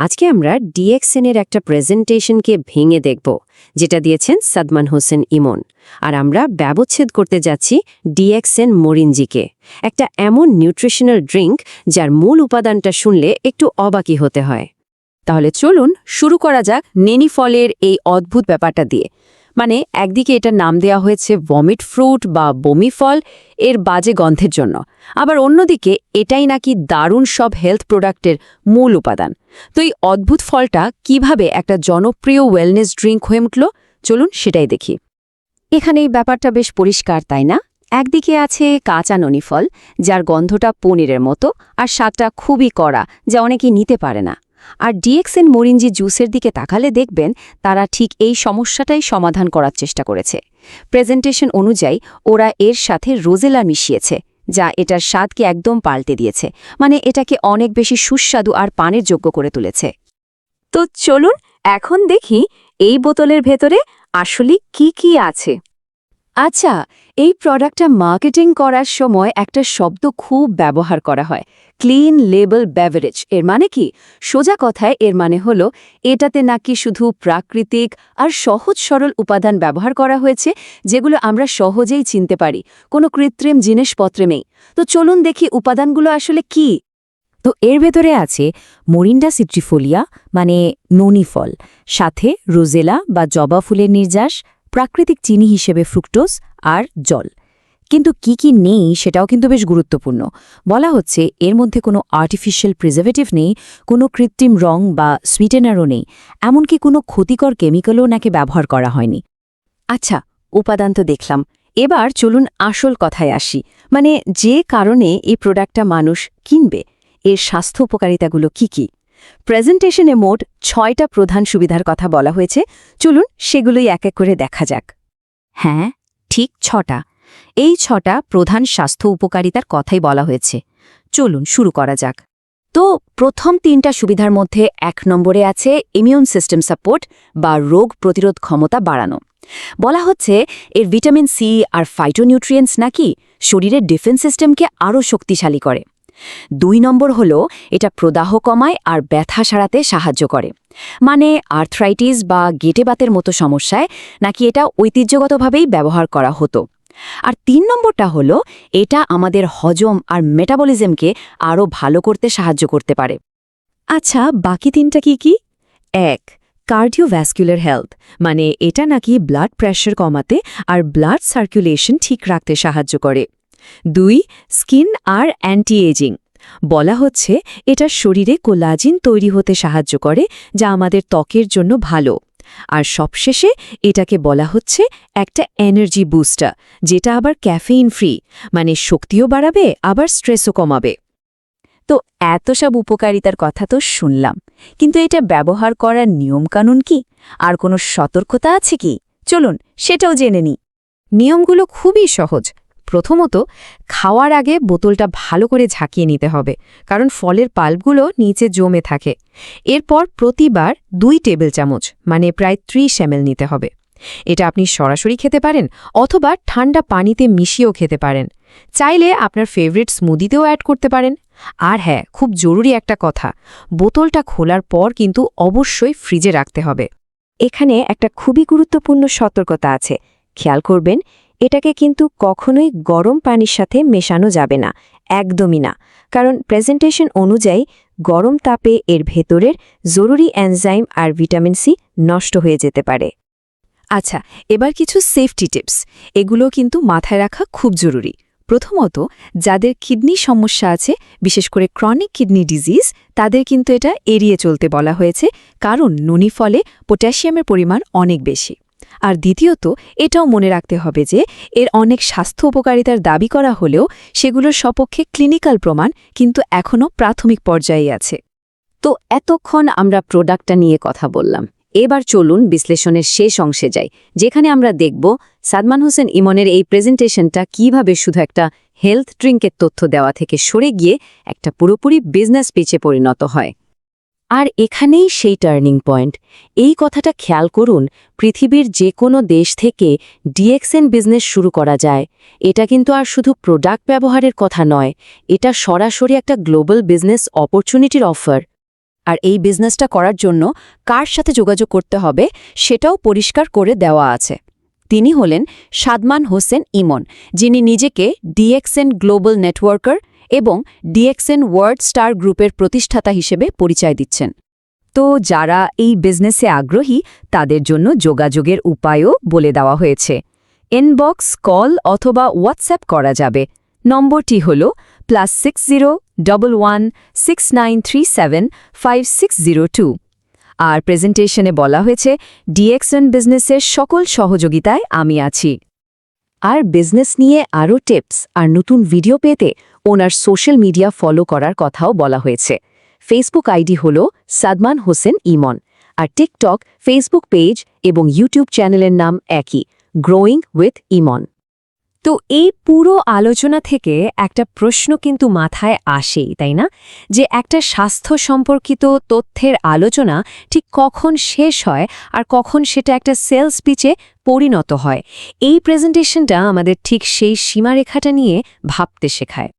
আজকে আমরা ডিএক্সএন এর একটা প্রেজেন্টেশনকে ভেঙে দেখব, যেটা দিয়েছেন সাদমান হোসেন ইমন। আর আমরা ব্যবচ্ছেদ করতে যাচ্ছি ডিএক্সএন মরিনজিকে, একটা এমন নিউট্রিশনাল ড্রিঙ্ক যার মূল উপাদানটা শুনলে একটু অবাকই হতে হয়। তাহলে চলুন শুরু করা যাক নেনি ফলের এই অদ্ভুত ব্যাপারটা দিয়ে। মানে একদিকে এটার নাম দেওয়া হয়েছে ভমিট ফ্রুট বা বমি ফল এর বাজে গন্ধের জন্য, আবার অন্যদিকে এটাই নাকি দারুণ সব হেলথ প্রোডাক্টের মূল উপাদান। তো এই অদ্ভুত ফলটা কিভাবে একটা জনপ্রিয় ওয়েলনেস ড্রিঙ্ক হয়ে উঠল, চলুন সেটাই দেখি। এখানে এই ব্যাপারটা বেশ পরিষ্কার, তাই না? একদিকে আছে কাঁচা ননি ফল, যার গন্ধটা পনিরের মতো আর স্বাদটা খুবই কড়া, যা অনেকেই নিতে পারে না। আর ডিএক্সএন মরিনজি জুসের দিকে তাকালে দেখবেন তারা ঠিক এই সমস্যাটাই সমাধান করার চেষ্টা করেছে। প্রেজেন্টেশন অনুযায়ী ওরা এর সাথে রোজেলা মিশিয়েছে, যা এটার স্বাদকে একদম পাল্টে দিয়েছে। মানে এটাকে অনেক বেশি সুস্বাদু আর পানের যোগ্য করে তুলেছে। তো চলুন এখন দেখি এই বোতলের ভেতরে আসলে কি কি আছে। আচ্ছা, এই প্রোডাক্টটা মার্কেটিং করার সময় একটা শব্দ খুব ব্যবহার করা হয়, ক্লিন লেবেল বেভারেজ। এর মানে কি? সোজা কথায় এর মানে হলো এটাতে নাকি শুধু প্রাকৃতিক আর সহজ সরল উপাদান ব্যবহার করা হয়েছে, যেগুলো আমরা সহজেই চিনতে পারি, কোনো কৃত্রিম জিনিসপত্রে নেই। তো চলুন দেখি উপাদানগুলো আসলে কি। তো এর ভেতরে আছে মোরিন্ডা সিট্রিফোলিয়া, মানে ননি ফল, সাথে রোজেলা বা জবা ফুলের নির্যাস, প্রাকৃতিক চিনি হিসেবে ফ্রুক্টোজ আর জল। কিন্তু কি কি নেই সেটাও কিন্তু বেশ গুরুত্বপূর্ণ। বলা হচ্ছে এর মধ্যে কোনো আর্টিফিশিয়াল প্রিজারভেটিভ নেই, কোনো কৃত্রিম রং বা সুইটেনারও নেই, এমনকি কোনো ক্ষতিকর কেমিক্যালও নাকি ব্যবহার করা হয়নি। আচ্ছা, উপাদান তো দেখলাম, এবার চলুন আসল কথায় আসি। মানে যে কারণে এই প্রোডাক্টটা মানুষ কিনবে, এর স্বাস্থ্য উপকারিতাগুলো কি কি। প্রেজেন্টেশনে মোট ৬টা প্রধান সুবিধার কথা বলা হয়েছে, চলুন সেগুলোই এক এক করে দেখা যাক। হ্যাঁ, ঠিক ৬টা। এই ৬টা প্রধান স্বাস্থ্য উপকারিতার কথাই বলা হয়েছে। চলুন শুরু করা যাক। তো প্রথম ৩টা সুবিধার মধ্যে ১ নম্বরে আছে ইমিউন সিস্টেম সাপোর্ট বা রোগ প্রতিরোধ ক্ষমতা বাড়ানো। বলা হচ্ছে এর ভিটামিন সি আর ফাইটোনিউট্রিয়েন্টস নাকি শরীরের ডিফেন্স সিস্টেমকে আরও শক্তিশালী করে। ২ নম্বর হলো এটা প্রদাহ কমায় আর ব্যথা সারাতে সাহায্য করে। মানে আর্থ্রাইটিস বা গেটে বাতের মতো সমস্যায় নাকি এটা ঐতিহ্যগতভাবেই ব্যবহার করা হতো। আর ৩ নম্বরটা হলো এটা আমাদের হজম আর মেটাবলিজমকে আরও ভালো করতে সাহায্য করতে পারে। আচ্ছা, বাকি ৩টা কি কি? ১. কার্ডিওভ্যাসকুলার হেলথ, মানে এটা নাকি ব্লাড প্রেশার কমাতে আর ব্লাড সার্কুলেশন ঠিক রাখতে সাহায্য করে। ২. স্কিন আর অ্যান্টি এজিং, বলা হচ্ছে এটা শরীরে কোলাজিন তৈরি হতে সাহায্য করে, যা আমাদের ত্বকের জন্য ভালো। আর সবশেষে এটাকে বলা হচ্ছে একটা এনার্জি বুস্টার, যেটা আবার ক্যাফেইন ফ্রি, মানে শক্তিও বাড়াবে আবার স্ট্রেসও কমাবে। তো এত সব উপকারিতার কথা তো শুনলাম, কিন্তু এটা ব্যবহার করার নিয়মকানুন কি? আর কোনো সতর্কতা আছে কি? চলুন সেটাও জেনে নিই। নিয়মগুলো খুবই সহজ। প্রথমত, খাওয়ার আগে বোতলটা ভালো করে ঝাঁকিয়ে নিতে হবে, কারণ ফলের পাল্পগুলো নিচে জমে থাকে। এরপর প্রতিবার ২ টেবিল চামচ, মানে প্রায় ৩০ ml নিতে হবে। এটা আপনি সরাসরি খেতে পারেন অথবা ঠান্ডা পানিতে মিশিয়েও খেতে পারেন। চাইলে আপনার ফেভারিট স্মুদিতেও অ্যাড করতে পারেন। আর হ্যাঁ, খুব জরুরি একটা কথা, বোতলটা খোলার পর কিন্তু অবশ্যই ফ্রিজে রাখতে হবে। এখানে একটা খুবই গুরুত্বপূর্ণ সতর্কতা আছে, খেয়াল করবেন এটাকে কিন্তু কখনোই গরম পানির সাথে মেশানো যাবে না, একদমই না, কারণ প্রেজেন্টেশন অনুযায়ী গরম তাপে এর ভেতরের জরুরি এনজাইম আর ভিটামিন সি নষ্ট হয়ে যেতে পারে। আচ্ছা, এবার কিছু সেফটি টিপস, এগুলো কিন্তু মাথায় রাখা খুব জরুরি। প্রথমত, যাদের কিডনি সমস্যা আছে, বিশেষ করে ক্রনিক কিডনি ডিজিজ, তাদের কিন্তু এটা এড়িয়ে চলতে বলা হয়েছে, কারণ ননি ফলে পটাশিয়ামের পরিমাণ অনেক বেশি। আর দ্বিতীয়ত, এটাও মনে রাখতে হবে যে এর অনেক স্বাস্থ্য উপকারিতার দাবি করা হলেও সেগুলোর সপক্ষে ক্লিনিক্যাল প্রমাণ কিন্তু এখনও প্রাথমিক পর্যায়ে আছে। তো এতক্ষণ আমরা প্রোডাক্টটা নিয়ে কথা বললাম, এবার চলুন বিশ্লেষণের শেষ অংশে যাই, যেখানে আমরা দেখব সাদমান হোসেন ইমনের এই প্রেজেন্টেশনটা কিভাবে শুধু একটা হেলথ ড্রিঙ্কের তথ্য দেওয়া থেকে সরে গিয়ে একটা পুরোপুরি বিজনেস পিচে পরিণত হয়। আর এখানেই সেই টার্নিং পয়েন্ট। এই কথাটা খেয়াল করুন, পৃথিবীর যে কোনো দেশ থেকে ডিএক্সএন বিজনেস শুরু করা যায়। এটা কিন্তু আর শুধু প্রোডাক্ট ব্যবহারের কথা নয়, এটা সরাসরি একটা গ্লোবাল বিজনেস অপরচুনিটির অফার। আর এই বিজনেসটা করার জন্য কার সাথে যোগাযোগ করতে হবে সেটাও পরিষ্কার করে দেওয়া আছে। তিনি হলেন সাদমান হোসেন ইমন, যিনি নিজেকে ডিএক্সএন গ্লোবাল নেটওয়ার্কার এবং ডিএক্সএন ওয়ার্ল্ড স্টার গ্রুপের প্রতিষ্ঠাতা হিসেবে পরিচয় দিচ্ছেন। তো যারা এই বিজনেসে আগ্রহী তাদের জন্য যোগাযোগের উপায়ও বলে দেওয়া হয়েছে। ইনবক্স, কল অথবা হোয়াটসঅ্যাপ করা যাবে। নম্বরটি হল +601169375602। আর প্রেজেন্টেশনে বলা হয়েছে ডিএক্সএন বিজনেসের সকল সহযোগিতায় আমি আছি। আর বিজনেস নিয়ে আরও টিপস আর নতুন ভিডিও পেতে ওনার সোশ্যাল মিডিয়া ফলো করার কথাও বলা হয়েছে। ফেসবুক আইডি হল সাদমান হোসেন ইমন, আর টিকটক, ফেসবুক পেজ এবং ইউটিউব চ্যানেলের নাম একই, গ্রোয়িং উইথ ইমন। তো এই পুরো আলোচনা থেকে একটা প্রশ্ন কিন্তু মাথায় আসেই, তাই না? যে একটা স্বাস্থ্য সম্পর্কিত তথ্যের আলোচনা ঠিক কখন শেষ হয় আর কখন সেটা একটা সেলস পিচে পরিণত হয়। এই প্রেজেন্টেশনটা আমাদের ঠিক সেই সীমারেখাটা নিয়ে ভাবতে শেখায়।